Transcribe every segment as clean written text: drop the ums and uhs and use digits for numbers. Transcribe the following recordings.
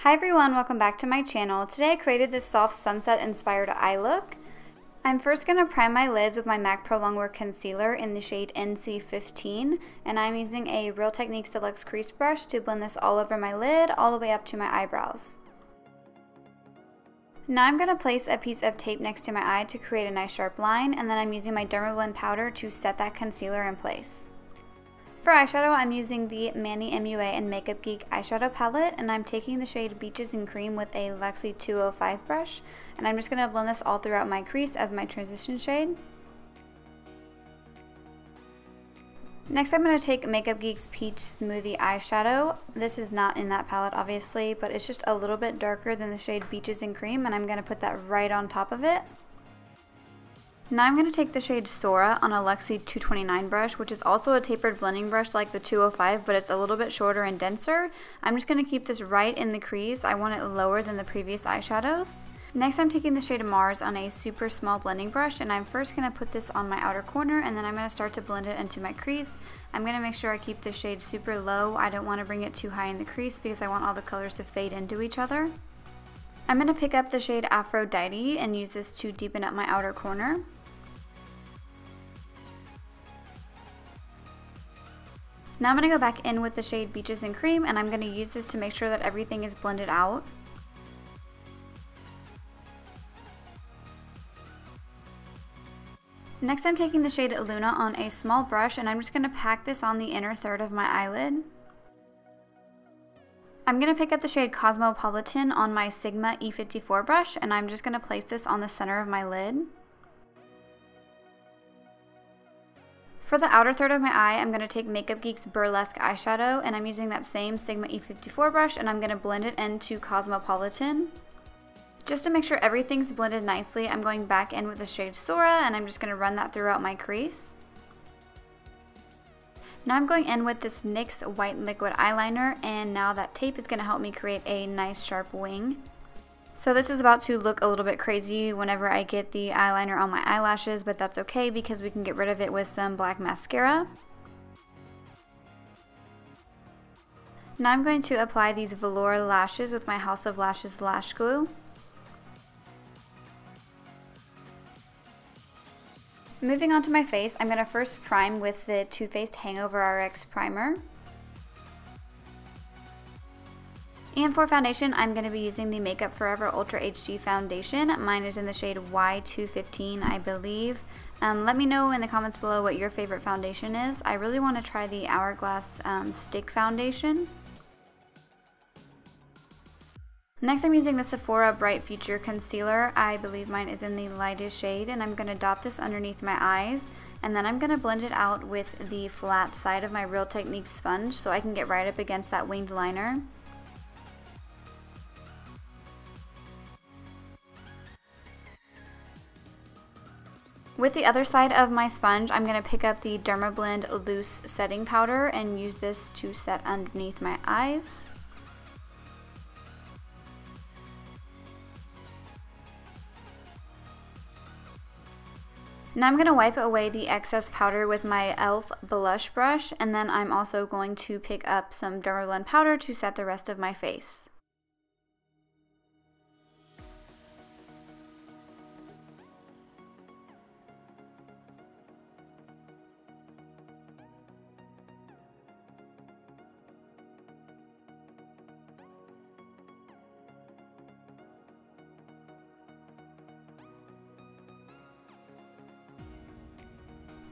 Hi everyone, welcome back to my channel. Today I created this soft sunset inspired eye look. I'm first going to prime my lids with my MAC Pro Longwear Concealer in the shade NC15, and I'm using a Real Techniques Deluxe Crease brush to blend this all over my lid, all the way up to my eyebrows. Now I'm going to place a piece of tape next to my eye to create a nice sharp line, and then I'm using my Derma blend powder to set that concealer in place. For eyeshadow, I'm using the Manny MUA and Makeup Geek eyeshadow palette, and I'm taking the shade Beaches and Cream with a Luxie 205 brush, and I'm just going to blend this all throughout my crease as my transition shade. Next, I'm going to take Makeup Geek's Peach Smoothie eyeshadow. This is not in that palette, obviously, but it's just a little bit darker than the shade Beaches and Cream, and I'm going to put that right on top of it. Now I'm going to take the shade Sora on a Luxie 229 brush, which is also a tapered blending brush like the 205, but it's a little bit shorter and denser. I'm just going to keep this right in the crease. I want it lower than the previous eyeshadows. Next, I'm taking the shade Mars on a super small blending brush, and I'm first going to put this on my outer corner, and then I'm going to start to blend it into my crease. I'm going to make sure I keep the shade super low. I don't want to bring it too high in the crease because I want all the colors to fade into each other. I'm going to pick up the shade Aphrodite and use this to deepen up my outer corner. Now I'm going to go back in with the shade Beaches and Cream, and I'm going to use this to make sure that everything is blended out. Next, I'm taking the shade Luna on a small brush, and I'm just going to pack this on the inner third of my eyelid. I'm going to pick up the shade Cosmopolitan on my Sigma E54 brush, and I'm just going to place this on the center of my lid. For the outer third of my eye, I'm going to take Makeup Geek's Burlesque eyeshadow, and I'm using that same Sigma E54 brush, and I'm going to blend it into Cosmopolitan. Just to make sure everything's blended nicely, I'm going back in with the shade Sora, and I'm just going to run that throughout my crease. Now I'm going in with this NYX White Liquid Eyeliner, and now that tape is going to help me create a nice sharp wing. So this is about to look a little bit crazy whenever I get the eyeliner on my eyelashes, but that's okay because we can get rid of it with some black mascara. Now I'm going to apply these Velour lashes with my House of Lashes lash glue. Moving on to my face, I'm going to first prime with the Too Faced Hangover RX primer. And for foundation, I'm going to be using the Makeup Forever Ultra HD foundation. Mine is in the shade Y215, I believe. Let me know in the comments below what your favorite foundation is. I really want to try the Hourglass Stick Foundation. Next, I'm using the Sephora Bright Future Concealer. I believe mine is in the lightest shade, and I'm going to dot this underneath my eyes. And then I'm going to blend it out with the flat side of my Real Techniques sponge so I can get right up against that winged liner. With the other side of my sponge, I'm going to pick up the Derma Blend Loose Setting Powder and use this to set underneath my eyes. Now I'm going to wipe away the excess powder with my e.l.f. blush brush, and then I'm also going to pick up some Derma Blend powder to set the rest of my face.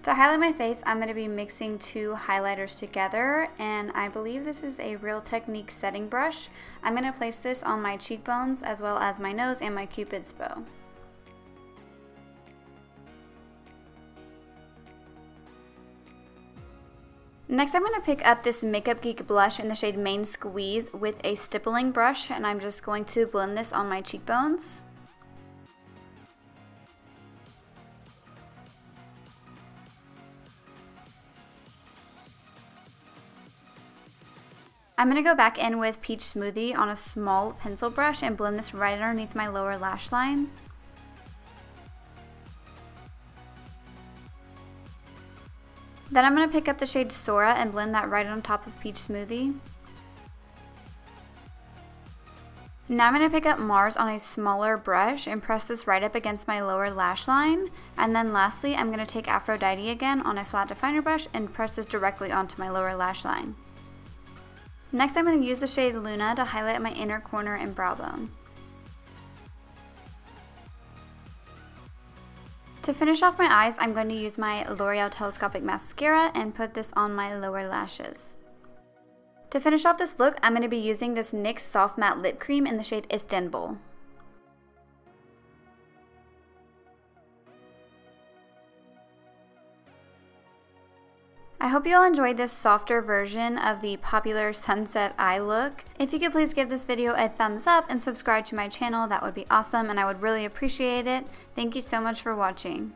To highlight my face, I'm going to be mixing two highlighters together, and I believe this is a Real Techniques setting brush. I'm going to place this on my cheekbones as well as my nose and my Cupid's bow. Next, I'm going to pick up this Makeup Geek blush in the shade Main Squeeze with a stippling brush, and I'm just going to blend this on my cheekbones. I'm going to go back in with Peach Smoothie on a small pencil brush and blend this right underneath my lower lash line. Then I'm going to pick up the shade Sora and blend that right on top of Peach Smoothie. Now I'm going to pick up Mars on a smaller brush and press this right up against my lower lash line. And then lastly, I'm going to take Aphrodite again on a flat definer brush and press this directly onto my lower lash line. Next, I'm going to use the shade Luna to highlight my inner corner and brow bone. To finish off my eyes, I'm going to use my L'Oreal Telescopic Mascara and put this on my lower lashes. To finish off this look, I'm going to be using this NYX Soft Matte Lip Cream in the shade Istanbul. I hope you all enjoyed this softer version of the popular sunset eye look. If you could please give this video a thumbs up and subscribe to my channel, that would be awesome and I would really appreciate it. Thank you so much for watching.